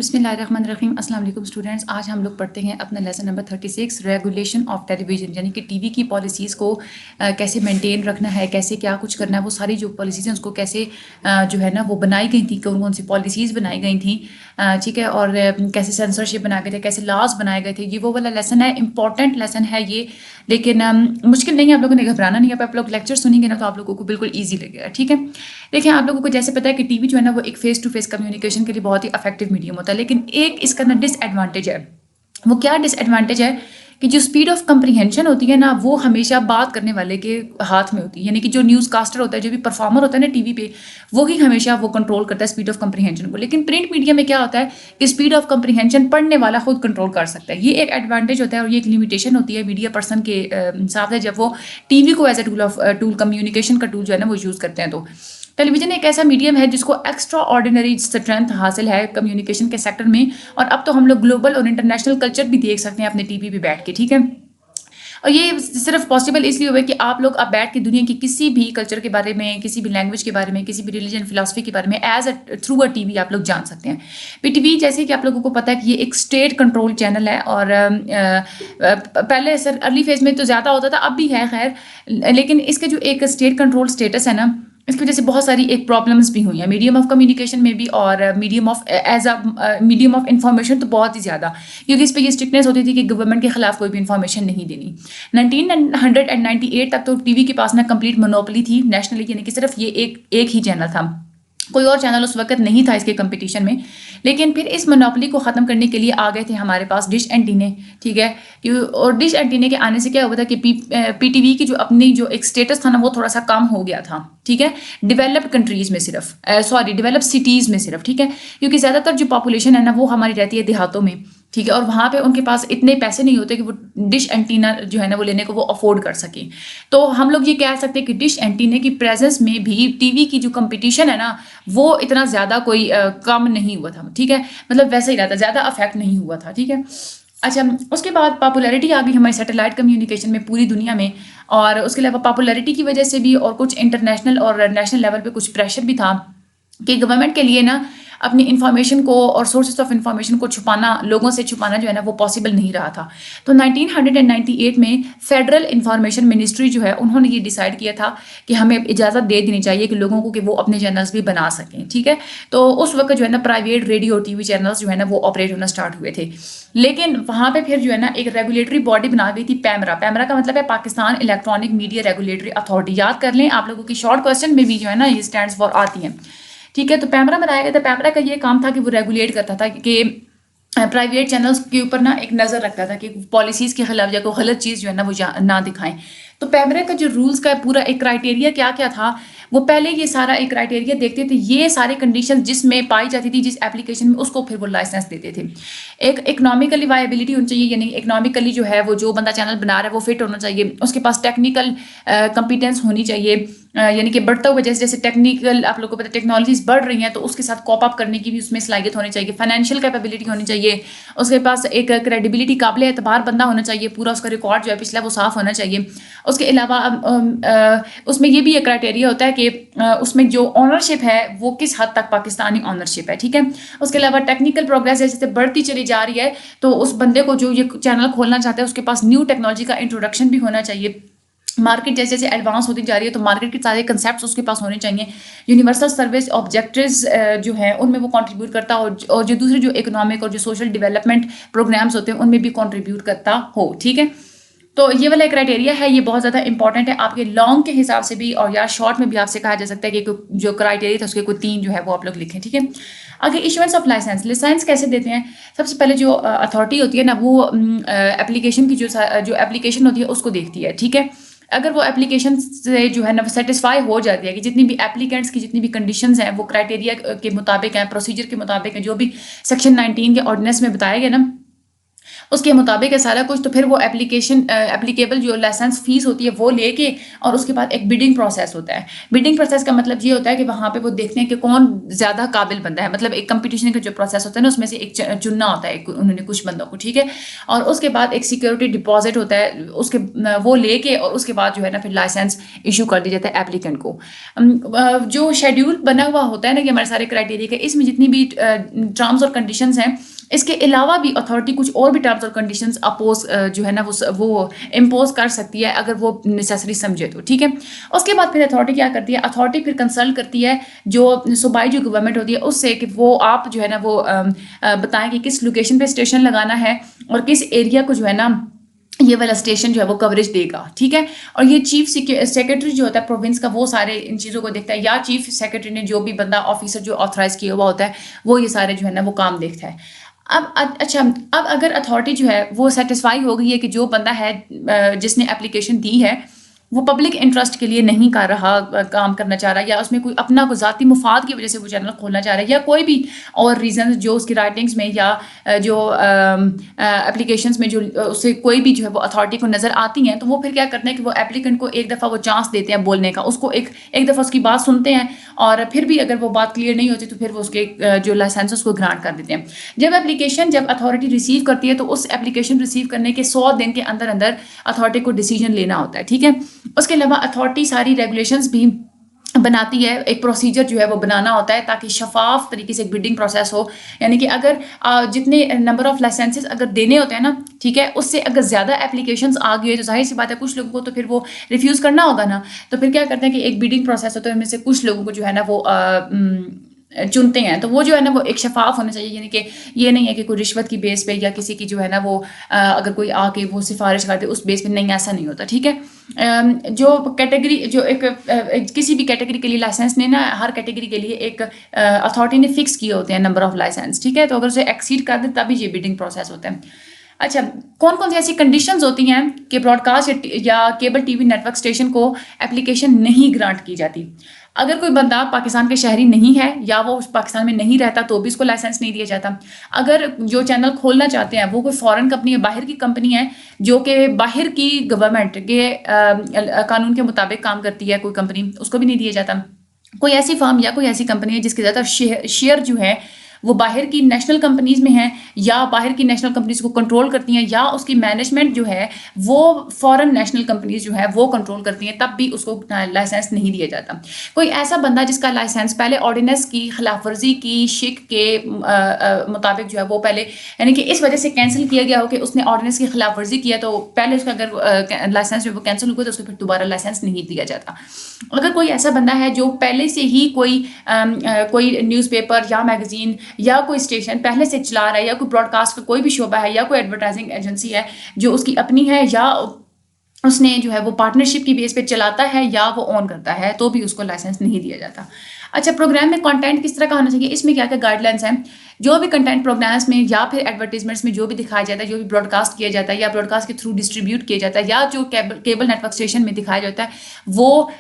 बिस्मिल्लाहिर्रहमानिर्रहीम अस्सलाम वालेकुम स्टूडेंट्स। आज हम लोग पढ़ते हैं अपना lesson number 36 regulation of television, यानी कि टीवी की पॉलिसीज़ को कैसे मेंटेन रखना है, कैसे क्या कुछ करना है, वो सारी जो पॉलिसीज़ हैं उसको कैसे जो है ना वो बनाई गई थी, कौन कौन सी पॉलिसीज़ बनाई गई थी, ठीक है, और कैसे सेंसरशिप बनाए गए थे, कैसे लॉज बनाए गए थे। ये वो वाला लेसन है, इंपॉर्टेंट लेसन है ये, लेकिन मुश्किल नहीं है। आप लोगों ने घबराना नहीं है। आप लोग लेक्चर सुनेंगे ना तो आप लोगों को बिल्कुल ईजी लगेगा, ठीक है। देखिए, आप लोगों को जैसे पता है कि टीवी जो है ना वो एक फेस टू फेस कम्युनिकेशन के लिए बहुत ही इफेक्टिव मीडियम होता है, लेकिन एक इसका ना डिसएडवांटेज है। वो क्या डिसएडवांटेज है कि जो स्पीड ऑफ कंप्रीहेंशन होती है ना वो हमेशा बात करने वाले के हाथ में होती है, यानी कि जो न्यूज़ कास्टर होता है, जो भी परफॉर्मर होता है ना टीवी पे, वो ही हमेशा वो कंट्रोल करता है स्पीड ऑफ कंप्रीहेंशन को। लेकिन प्रिंट मीडिया में क्या होता है कि स्पीड ऑफ कंप्रीहेंशन पढ़ने वाला खुद कंट्रोल कर सकता है। ये एक एडवांटेज होता है और ये एक लिमिटेशन होती है मीडिया पर्सन के साथ है, जब वो टीवी को एज ए टूल कम्युनिकेशन का टूल जो है ना वो यूज़ करते हैं। तो टेलीविजन एक ऐसा मीडियम है जिसको एक्स्ट्रा ऑर्डिनरी स्ट्रेंथ हासिल है कम्युनिकेशन के सेक्टर में, और अब तो हम लोग ग्लोबल और इंटरनेशनल कल्चर भी देख सकते हैं अपने टीवी पे बैठ के, ठीक है। और ये सिर्फ पॉसिबल इसलिए हुआ कि आप लोग अब बैठ के दुनिया की किसी भी कल्चर के बारे में, किसी भी लैंग्वेज के बारे में, किसी भी रिलीजन फिलॉसफी के बारे में as a through a TV आप लोग जान सकते हैं। पीटीवी जैसे कि आप लोगों को पता है कि ये एक स्टेट कंट्रोल चैनल है, और पहले सर अर्ली फेज में तो ज़्यादा होता था, अब भी है खैर, लेकिन इसके जो एक स्टेट कंट्रोल स्टेटस है ना, इसकी वजह से बहुत सारी एक प्रॉब्लम्स भी हुई हैं मीडियम ऑफ कम्युनिकेशन में भी, और medium of as a medium of information तो बहुत ही ज़्यादा, क्योंकि इस पर ये स्ट्रिक्टनेस होती थी कि गवर्नमेंट के खिलाफ कोई भी इंफॉर्मेशन नहीं देनी। 1998 तक तो टीवी के पास ना कंप्लीट मोनोपोली थी नेशनली, यानी कि सिर्फ ये एक ही चैनल था, कोई और चैनल उस वक्त नहीं था इसके कंपटीशन में। लेकिन फिर इस मोनोपोली को ख़त्म करने के लिए आ गए थे हमारे पास डिश एंटीने, ठीक है। और डिश एंटीने के आने से क्या हुआ था कि पीटीवी की जो अपनी जो एक स्टेटस था ना वो थोड़ा सा कम हो गया था, ठीक है, डेवलप्ड कंट्रीज़ में सिर्फ, डेवलप्ड सिटीज़ में सिर्फ, ठीक है, क्योंकि ज़्यादातर जो पॉपुलेशन है ना वो हमारी रहती है देहातों में, ठीक है, और वहाँ पे उनके पास इतने पैसे नहीं होते कि वो डिश एंटीना जो है ना वो लेने को वो अफोर्ड कर सके। तो हम लोग ये कह सकते हैं कि डिश एंटीने की प्रेजेंस में भी टीवी की जो कंपटीशन है ना वो इतना ज़्यादा कोई कम नहीं हुआ था, ठीक है, मतलब वैसे ही रहता, ज़्यादा अफेक्ट नहीं हुआ था, ठीक है। अच्छा, उसके बाद पॉपुलैरिटी आ गई हमारी सैटेलाइट कम्युनिकेशन में पूरी दुनिया में, और उसके अलावा पॉपुलैरिटी की वजह से भी और कुछ इंटरनेशनल और नेशनल लेवल पे कुछ प्रेशर भी था कि गवर्नमेंट के लिए ना अपनी इन्फॉर्मेशन को और सोर्सेज ऑफ इन्फॉर्मेशन को छुपाना, लोगों से छुपाना जो है ना वो पॉसिबल नहीं रहा था। तो 1998 में फेडरल इंफॉर्मेशन मिनिस्ट्री जो है उन्होंने ये डिसाइड किया था कि हमें इजाज़त दे देनी चाहिए कि लोगों को कि वो अपने चैनल्स भी बना सकें, ठीक है। तो उस वक्त जो है ना प्राइवेट रेडियो टीवी चैनल्स जो है ना वो ऑपरेट होना स्टार्ट हुए थे। लेकिन वहाँ पे फिर जो है ना एक रेगुलेटरी बॉडी बना गई थी, पैमरा। पैमरा का मतलब है Pakistan electronic media regulatory authority. याद कर लें, आप लोगों की शॉर्ट क्वेश्चन में भी जो है ना ये स्टैंड्स फॉर आती हैं, ठीक है। तो पैमरा बनाया गया था। पैमरा का ये काम था कि वो रेगुलेट करता था कि प्राइवेट चैनल्स के ऊपर ना एक नज़र रखता था कि पॉलिसीज़ के खिलाफ या कोई गलत चीज़ जो है ना वो ना दिखाएं। तो पैमरा का जो रूल्स का पूरा एक क्राइटेरिया क्या क्या था, वो पहले ये सारा एक क्राइटेरिया देखते थे, ये सारे कंडीशन जिसमें पाई जाती थी जिस एप्लीकेशन में, उसको फिर वो लाइसेंस देते थे। एक इकोनॉमिकली वायबिलिटी होनी चाहिए, यानी इकोनॉमिकली जो है वो जो बंदा चैनल बना रहा है वो फिट होना चाहिए, उसके पास टेक्निकल कंपिटेंस होनी चाहिए, यानी कि बढ़ता हुआ जैसे जैसे टेक्निकल आप लोगों को पता है टेक्नोलॉजीज बढ़ रही हैं तो उसके साथ कॉप अप करने की भी उसमें सलाहियत होनी चाहिए, फाइनेंशियल कैपेबिलिटी होनी चाहिए, उसके पास एक क्रेडिबिलिटी काबिल एतबार बंदा होना चाहिए, पूरा उसका रिकॉर्ड जो है पिछला वो साफ होना चाहिए। उसके अलावा उसमें ये भी एक क्राइटेरिया होता है कि उसमें जो ऑनरशिप है वो किस हद तक पाकिस्तानी ऑनरशिप है, ठीक है। उसके अलावा टेक्निकल प्रोग्रेस जैसे बढ़ती चली जा रही है तो उस बंदे को जो ये चैनल खोलना चाहता है उसके पास न्यू टेक्नोलॉजी का इंट्रोडक्शन भी होना चाहिए। मार्केट जैसे जैसे एडवांस होती जा रही है तो मार्केट के सारे कंसेप्ट उसके पास होने चाहिए। यूनिवर्सल सर्विस ऑब्जेक्टिव्स जो है उनमें वो कंट्रीब्यूट करता हो, और जो दूसरे जो इकोनॉमिक और जो सोशल डेवलपमेंट प्रोग्राम्स होते हैं उनमें भी कंट्रीब्यूट करता हो, ठीक है। तो ये वाला क्राइटेरिया है, ये बहुत ज़्यादा इंपॉर्टेंट है आपके लॉन्ग के हिसाब से भी, और या शॉर्ट में भी आपसे कहा जा सकता है कि जो क्राइटेरिया था उसके कोई 3 जो है वो आप लोग लिखें, ठीक है। आगे इशुएंस ऑफ लाइसेंस। लाइसेंस कैसे देते हैं? सबसे पहले जो अथॉरिटी होती है ना वो एप्लीकेशन की जो एप्लीकेशन होती है उसको देखती है, ठीक है। अगर वो एप्लीकेशन से जो है ना सेटिस्फाई हो जाती है कि जितनी भी एप्लीकेंट्स की जितनी भी कंडीशंस हैं वो क्राइटेरिया के मुताबिक हैं, प्रोसीजर के मुताबिक हैं, जो भी सेक्शन 19 के ऑर्डिनेंस में बताया गया ना उसके मुताबिक है सारा कुछ। तो फिर वो एप्लीकेबल जो लाइसेंस फीस होती है वो लेके, और उसके बाद एक बिडिंग प्रोसेस होता है। बिडिंग प्रोसेस का मतलब ये होता है कि वहाँ पे वो देखते हैं कि कौन ज़्यादा काबिल बंदा है, मतलब एक कंपटीशन का जो प्रोसेस होता है ना, उसमें से एक चुनना होता है उन्होंने कुछ बंदों को, ठीक है। और उसके बाद एक सिक्योरिटी डिपॉजिट होता है, उसके वो लेके और उसके बाद जो है ना फिर लाइसेंस इशू कर दिया जाता है एप्लीकेंट को। जो शेड्यूल बना हुआ होता है ना कि हमारे सारे क्राइटेरिया के, इसमें जितनी भी टर्म्स और कंडीशंस हैं, इसके अलावा भी अथॉरिटी कुछ और भी टर्म्स और कंडीशंस अपोज जो है ना वो इम्पोज कर सकती है अगर वो नेसेसरी समझे तो, ठीक है। उसके बाद फिर अथॉरिटी क्या करती है, अथॉरिटी फिर कंसल्ट करती है जो सूबाई जो गवर्नमेंट होती है उससे, कि वो आप जो है ना वो बताएं कि किस लोकेशन पे स्टेशन लगाना है और किस एरिया को जो है ना ये वाला स्टेशन जो है वो कवरेज देगा, ठीक है। और ये चीफ सेक्रेटरी जो होता है प्रोविंस का, वो सारे इन चीज़ों को देखता है, या चीफ सेक्रेटरी ने जो भी बंदा ऑफिसर जो ऑथराइज किया हुआ होता है वो ये सारे जो है ना वो काम देखता है। अब अगर अथॉरिटी जो है वो सेटिस्फाई हो गई है कि जो बंदा है जिसने एप्लीकेशन दी है वो पब्लिक इंटरेस्ट के लिए नहीं कर रहा, काम करना चाह रहा, या उसमें कोई अपना कोई ज़ाती मुफाद की वजह से वो चैनल खोलना चाह रहा है, या कोई भी और रीज़न जो उसकी राइटिंग्स में या जो एप्लीकेशंस में जो उससे कोई भी जो है वो अथॉरिटी को नज़र आती हैं, तो वो फिर क्या करते हैं कि वो एप्लीकेंट को एक दफ़ा वो चांस देते हैं बोलने का, उसको एक दफ़ा उसकी बात सुनते हैं, और फिर भी अगर वो बात क्लियर नहीं होती तो फिर वो उसके जो लाइसेंस उसको ग्रांट कर देते हैं। जब अथॉरिटी रिसीव करती है तो उस एप्लीकेशन रिसीव करने के 100 दिन के अंदर अंदर अथॉरिटी को डिसीजन लेना होता है, ठीक है। उसके अलावा अथॉरिटी सारी रेगुलेशंस भी बनाती है, एक प्रोसीजर जो है वो बनाना होता है ताकि शफाफ तरीके से एक बिडिंग प्रोसेस हो। यानी कि अगर जितने नंबर ऑफ लाइसेंसेस अगर देने होते हैं ना, ठीक है, उससे अगर ज़्यादा एप्लीकेशंस आ गई है तो जाहिर सी बात है कुछ लोगों को तो फिर वो रिफ्यूज़ करना होगा ना। तो फिर क्या करते हैं कि एक बिडिंग प्रोसेस होता है, उनमें से कुछ लोगों को जो है ना वो चुनते हैं, तो वो जो है ना वो एक शफाफ होना चाहिए। यानी कि ये नहीं है कि कोई रिश्वत की बेस पे या किसी की जो है ना वो अगर कोई आके वो सिफारिश करते उस बेस पे, नहीं, ऐसा नहीं होता, ठीक है। जो कैटेगरी जो किसी भी कैटेगरी के लिए लाइसेंस लेना है, हर कैटेगरी के लिए एक अथॉरिटी ने फिक्स किए होते हैं नंबर ऑफ लाइसेंस, ठीक है। तो अगर उसे एक्सीड कर दे तभी ये बिडिंग प्रोसेस होता है। अच्छा, कौन कौन सी ऐसी कंडीशंस होती हैं कि ब्रॉडकास्ट या केबल टीवी नेटवर्क स्टेशन को एप्लीकेशन नहीं ग्रांट की जाती। अगर कोई बंदा पाकिस्तान के शहरी नहीं है या वो पाकिस्तान में नहीं रहता तो भी उसको लाइसेंस नहीं दिया जाता। अगर जो चैनल खोलना चाहते हैं वो कोई फॉरेन कंपनी है, बाहर की कंपनी है, जो कि बाहर की गवर्नमेंट के कानून के मुताबिक काम करती है कोई कंपनी, उसको भी नहीं दिया जाता। कोई ऐसी फर्म या कोई ऐसी कंपनी है जिसके ज़्यादातर शेयर जो है वो बाहर की नेशनल कंपनीज में है, या बाहर की नेशनल कंपनीज को कंट्रोल करती हैं, या उसकी मैनेजमेंट जो है वो फॉरेन नेशनल कंपनीज जो है वो कंट्रोल करती हैं, तब भी उसको लाइसेंस नहीं दिया जाता। कोई ऐसा बंदा जिसका लाइसेंस पहले ऑर्डिनेंस की खिलाफ वर्जी की शिक के मुताबिक जो है वो पहले, यानी कि इस वजह से कैंसिल किया गया हो कि उसने ऑर्डिनेंस की खिलाफ वर्जी किया, तो पहले उसका अगर लाइसेंस जो वो कैंसिल हुआ तो उसको फिर दोबारा लाइसेंस नहीं दिया जाता। अगर कोई ऐसा बंदा है जो पहले से ही कोई न्यूज़पेपर या मैगजीन या कोई स्टेशन पहले से चला रहा है, या कोई ब्रॉडकास्ट का कोई भी शोबा है, या कोई एडवर्टाइजिंग एजेंसी है जो उसकी अपनी है, या उसने जो है वो पार्टनरशिप की बेस पे चलाता है या वो ऑन करता है, तो भी उसको लाइसेंस नहीं दिया जाता। अच्छा, प्रोग्राम में कंटेंट किस तरह का होना चाहिए, इसमें क्या क्या गाइडलाइंस हैं। जो भी कंटेंट प्रोग्राम्स में या फिर एडवर्टीजमेंट्स में जो भी दिखाया जाता है, जो भी ब्रॉडकास्ट किया जाता है या ब्रॉडकास्ट के थ्रू डिस्ट्रीब्यूट किया जाता है, या जो केबल नेटवर्क स्टेशन में दिखाया जाता है, वो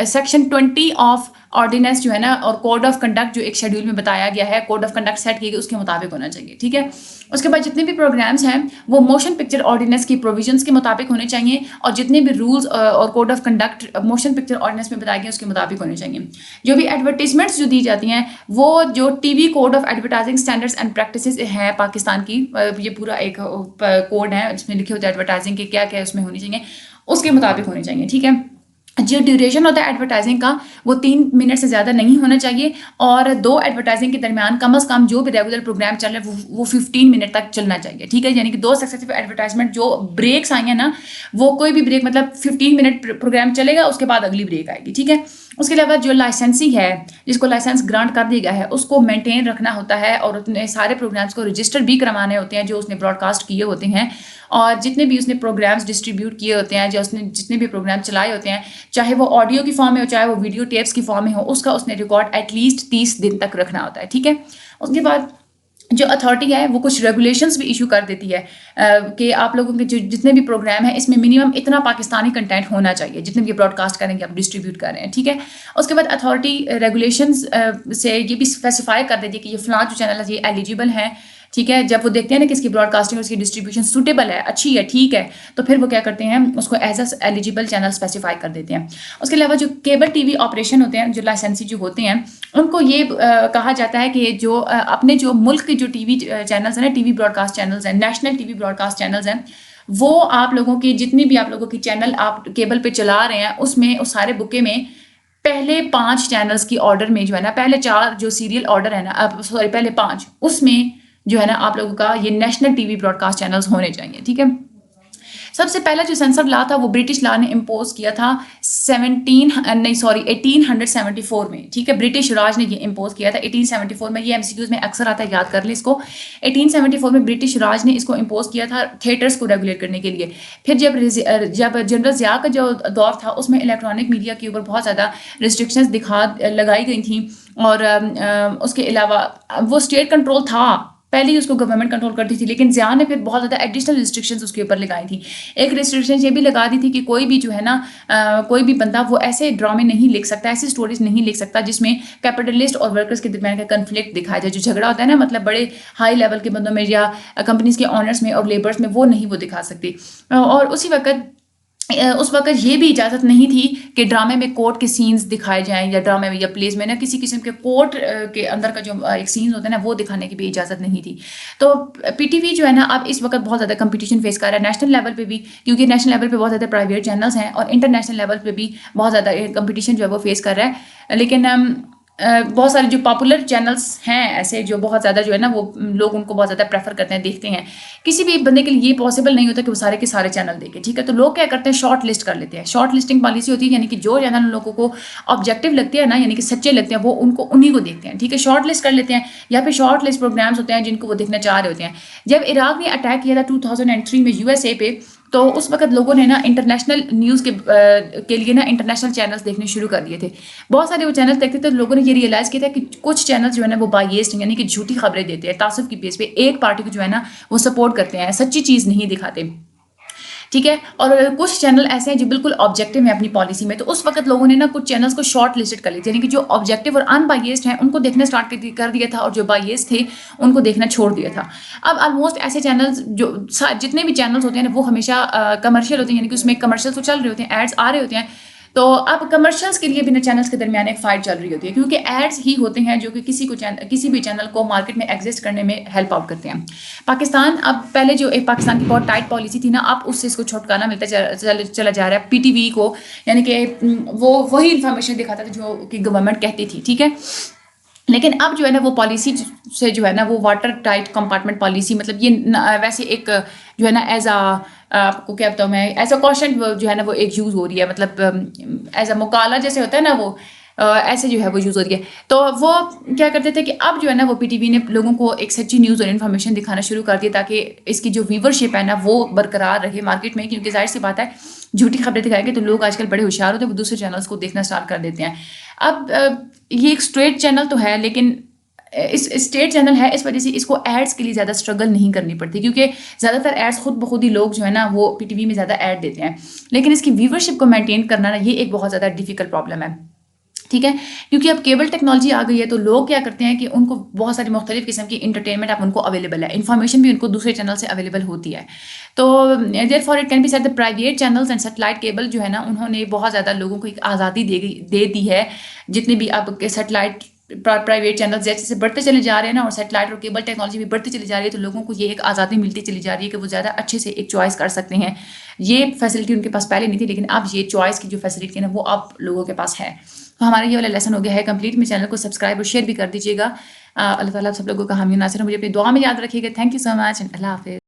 सेक्शन 20 ऑफ ऑर्डिनेंस जो है ना और कोड ऑफ कंडक्ट जो एक शेड्यूल में बताया गया है, कोड ऑफ कंडक्ट सेट किए गए उसके मुताबिक होना चाहिए, ठीक है। उसके बाद जितने भी प्रोग्राम्स हैं वो मोशन पिक्चर ऑर्डिनेंस की प्रोविजंस के मुताबिक होने चाहिए, और जितने भी रूल्स और code of conduct motion picture ordinance में बताए गए उसके मुताबिक होने चाहिए। जो भी एडवर्टीजमेंट्स जो दी जाती हैं वो जो TV code of advertising standards and practices है पाकिस्तान की, ये पूरा एक कोड है जिसमें लिखे होते हैं एडवर्टाइजिंग के क्या क्या उसमें होनी चाहिए, उसके मुताबिक होने चाहिए, ठीक है। जो ड्यूरेशन होता है एडवर्टाइजिंग का वो 3 मिनट से ज़्यादा नहीं होना चाहिए, और 2 एडवर्टाइजिंग के दरमियान कम से कम जो भी रेगुलर प्रोग्राम चल रहा है वो 15 मिनट तक चलना चाहिए, ठीक है। यानी कि 2 सक्सेसिव एडवर्टाइजमेंट, जो ब्रेक्स आई हैं ना, वो कोई भी ब्रेक मतलब 15 मिनट प्रोग्राम चलेगा, उसके बाद अगली ब्रेक आएगी, ठीक है। उसके अलावा जो लाइसेंसी है, जिसको लाइसेंस ग्रांट कर दिया गया है, उसको मेंटेन रखना होता है, और अपने सारे प्रोग्राम्स को रजिस्टर भी करवाने होते हैं जो उसने ब्रॉडकास्ट किए होते हैं, और जितने भी उसने प्रोग्राम्स डिस्ट्रीब्यूट किए होते हैं, जो उसने जितने भी प्रोग्राम चलाए होते हैं, चाहे वो ऑडियो की फॉर्म में हो चाहे वो वीडियो टेप्स की फॉर्म में हो, उसका उसने रिकॉर्ड एटलीस्ट 30 दिन तक रखना होता है, ठीक है। उसके बाद जो अथॉरिटी है वो कुछ रेगुलेशंस भी इशू कर देती है कि आप लोगों के जो जितने भी प्रोग्राम है इसमें मिनिमम इतना पाकिस्तानी कंटेंट होना चाहिए, जितने भी ब्रॉडकास्ट करेंगे आप डिस्ट्रीब्यूट कर रहे हैं, ठीक है। उसके बाद अथॉरिटी रेगुलेशंस से ये भी स्पेसिफाई कर देती है कि ये फलां जो चैनल है ये एलिजिबल है, ठीक है, जब वो देखते हैं ना कि इसकी ब्रॉडकास्टिंग और इसकी डिस्ट्रीब्यूशन सूटेबल है, अच्छी है, ठीक है, तो फिर वो क्या करते हैं, उसको as a eligible channel specify कर देते हैं। उसके अलावा जो केबल टीवी ऑपरेशन होते हैं, जो लाइसेंसी जो होते हैं, उनको ये कहा जाता है कि जो अपने जो मुल्क के जो टीवी चैनल्स हैं ना, टीवी ब्रॉडकास्ट चैनल्स हैं, नेशनल टीवी ब्रॉडकास्ट चैनल्स हैं, वो आप लोगों की जितनी भी आप लोगों की चैनल आप केबल पे चला रहे हैं, उसमें उस सारे बुके में पहले 5 चैनल्स की ऑर्डर में जो है ना, पहले 4 जो सीरियल ऑर्डर है ना, सॉरी पहले 5, उसमें जो है ना आप लोगों का ये नेशनल टीवी ब्रॉडकास्ट चैनल्स होने चाहिए, ठीक है। सबसे पहला जो सेंसर लॉ था वो ब्रिटिश लॉ ने इम्पोज किया था 1874 में, ठीक है, ब्रिटिश राज ने ये इम्पोज किया था 1874 में। ये एमसीक्यूज में अक्सर आता है, याद कर ले इसको। 1874 में ब्रिटिश राज ने इसको इम्पोज किया था थिएटर्स को रेगुलेट करने के लिए। फिर जब जनरल ज़िया का जो दौर था, उसमें इलेक्ट्रॉनिक मीडिया के ऊपर बहुत ज़्यादा रिस्ट्रिक्शंस लगाई गई थी, और उसके अलावा वो स्टेट कंट्रोल था, पहले ही उसको गवर्नमेंट कंट्रोल करती थी, लेकिन ज़िया ने फिर बहुत ज़्यादा एडिशनल रिस्ट्रिक्शंस उसके ऊपर लगाई थी। एक रिस्ट्रिक्शन ये भी लगा दी थी कि कोई भी जो है ना कोई भी बंदा वो ऐसे ड्रामे नहीं लिख सकता, ऐसी स्टोरीज नहीं लिख सकता जिसमें कैपिटलिस्ट और वर्कर्स के दरमियान का कन्फ्लिक्ट दिखाया जाए। जो झगड़ा होता है ना, मतलब बड़े हाई लेवल के बंदों में या कंपनीज के ऑनर्स में और लेबर्स में, वो नहीं वो दिखा सकती। और उस वक्त ये भी इजाज़त नहीं थी कि ड्रामे में कोर्ट के सीन्स दिखाए जाएं, या ड्रामे में या प्लेस में ना किसी किस्म के कोर्ट के अंदर का जो एक सीन्स होता है ना, वो दिखाने की भी इजाज़त नहीं थी। तो पीटीवी जो है ना अब इस वक्त बहुत ज़्यादा कंपटीशन फेस कर रहा है नेशनल लेवल पे भी, क्योंकि नेशनल लेवल पे बहुत ज़्यादा प्राइवेट चैनल्स हैं, और इंटरनेशनल लेवल पे भी बहुत ज़्यादा कंपटीशन जो है वो फेस कर रहा है। लेकिन बहुत सारे जो पॉपुलर चैनल्स हैं ऐसे, जो बहुत ज़्यादा जो है ना वो लोग उनको बहुत ज़्यादा प्रेफर करते हैं, देखते हैं। किसी भी बंदे के लिए ये पॉसिबल नहीं होता कि वो सारे के सारे चैनल देखे, ठीक है। तो लोग क्या करते हैं, शॉर्ट लिस्ट कर लेते हैं। शॉर्ट लिस्टिंग पॉलिसी होती है, यानी कि जो चैनल लोगों को ऑब्जेक्टिव लगते हैं ना, यानी कि सच्चे लगते हैं, वो उनको उन्हीं को देखते हैं, ठीक है। शॉर्ट लिस्ट कर लेते हैं, या फिर शॉर्ट लिस्ट प्रोग्राम्स होते हैं जिनको वो देखना चाह रहे होते हैं। जब इराक ने अटैक किया था 2003 में यूएसए पे, तो उस वक्त लोगों ने ना इंटरनेशनल न्यूज़ के लिए ना इंटरनेशनल चैनल्स देखने शुरू कर दिए थे। बहुत सारे वो चैनल्स देखते थे, तो लोगों ने ये रियलाइज़ किया था कि कुछ चैनल्स जो है ना वो बायस्ड, यानी कि झूठी खबरें देते हैं, तासुब की बेस पे एक पार्टी को जो है ना वो सपोर्ट करते हैं, सच्ची चीज़ नहीं दिखाते, ठीक है। और कुछ चैनल ऐसे हैं जो बिल्कुल ऑब्जेक्टिव है अपनी पॉलिसी में। तो उस वक्त लोगों ने ना कुछ चैनल्स को शॉर्ट लिस्टेड कर लिया, यानी कि जो ऑब्जेक्टिव और अनबायस्ड हैं उनको देखना स्टार्ट कर दिया था, और जो बायस्ड थे उनको देखना छोड़ दिया था। अब ऑलमोस्ट ऐसे चैनल्स जो जितने भी चैनल्स होते हैं ना, वो हमेशा कमर्शियल होते हैं, यानी कि उसमें कमर्शियल्स तो चल रहे होते हैं, एड्स आ रहे होते हैं। तो अब कमर्शियल्स के लिए भी ना चैनल्स के दरमियान एक फाइट चल रही होती है, क्योंकि एड्स ही होते हैं जो कि किसी भी चैनल को मार्केट में एग्जिस्ट करने में हेल्प आउट करते हैं। पाकिस्तान, अब पहले जो एक पाकिस्तान की बहुत टाइट पॉलिसी थी ना, अब उससे इसको छुटकारा मिलता चला जा रहा है पीटीवी को, यानी कि वो वही इंफॉर्मेशन दिखाता था जो कि गवर्नमेंट कहती थी, ठीक है। लेकिन अब जो है ना वो पॉलिसी से जो है ना वो वाटर टाइट कंपार्टमेंट पॉलिसी, मतलब ये वैसे एक जो है ना एज आपको क्या बताऊँ मैं, एज अ कॉशन जो है ना वो एक यूज़ हो रही है, मतलब एज अ मुकाला जैसे होता है ना, वो ऐसे जो है वो यूज़ हो रही है। तो वो क्या करते थे कि अब जो है ना वो पीटीवी ने लोगों को एक सच्ची न्यूज़ और इन्फॉर्मेशन दिखाना शुरू कर दिया, ताकि इसकी जो व्यूवरशिप है ना वो बरकरार रहे मार्केट में, क्योंकि जाहिर सी बात है झूठी खबरें दिखाएंगे तो लोग आजकल बड़े होशियार होते हैं, वो दूसरे चैनल्स को देखना स्टार्ट कर देते हैं। अब ये एक स्ट्रेट चैनल तो है, लेकिन इस स्टेट चैनल है, इस वजह से इसको एड्स के लिए ज़्यादा स्ट्रगल नहीं करनी पड़ती, क्योंकि ज़्यादातर एड्स खुद ब खुद ही लोग जो है ना वो पीटीवी में ज़्यादा ऐड देते हैं। लेकिन इसकी व्यूवरशिप को मेंटेन करना ना, ये एक बहुत ज़्यादा डिफिकल्ट प्रॉब्लम है, ठीक है। क्योंकि अब केबल टेक्नोलॉजी आ गई है, तो लोग क्या करते हैं कि उनको बहुत सारी मुख्तलिफ किस्म की इंटरटेनमेंट अब उनको अवेलेबल है, इन्फॉर्मेशन भी उनको दूसरे चैनल से अवेलेबल होती है। तो therefore it can be said the private channels and satellite cable जो है ना, उन्होंने बहुत ज़्यादा लोगों को एक आज़ादी दे दी है। जितने भी अब के सैटेलाइट प्राइवेट चैनल जैसे जैसे बढ़ते चले जा रहे हैं ना, और सैटेलाइट और केबल टेक्नोलॉजी भी बढ़ती चली जा रही है, तो लोगों को ये एक आज़ादी मिलती चली जा रही है कि वो ज़्यादा अच्छे से एक चॉइस कर सकते हैं। ये फैसिलिटी उनके पास पहले नहीं थी, लेकिन अब ये चॉइस की जो फैसिलिटी है ना वो अब लोगों के पास है। तो हमारा ये वाला लेसन हो गया है कंप्लीट। मेरे चैनल को सब्सक्राइब और शेयर भी कर दीजिएगा। अल्लाह ताला आप सब लोगों का हामी नासिर, मुझे अपनी दुआ में याद रखिएगा। थैंक यू सो मच, अल्लाह हाफिज़।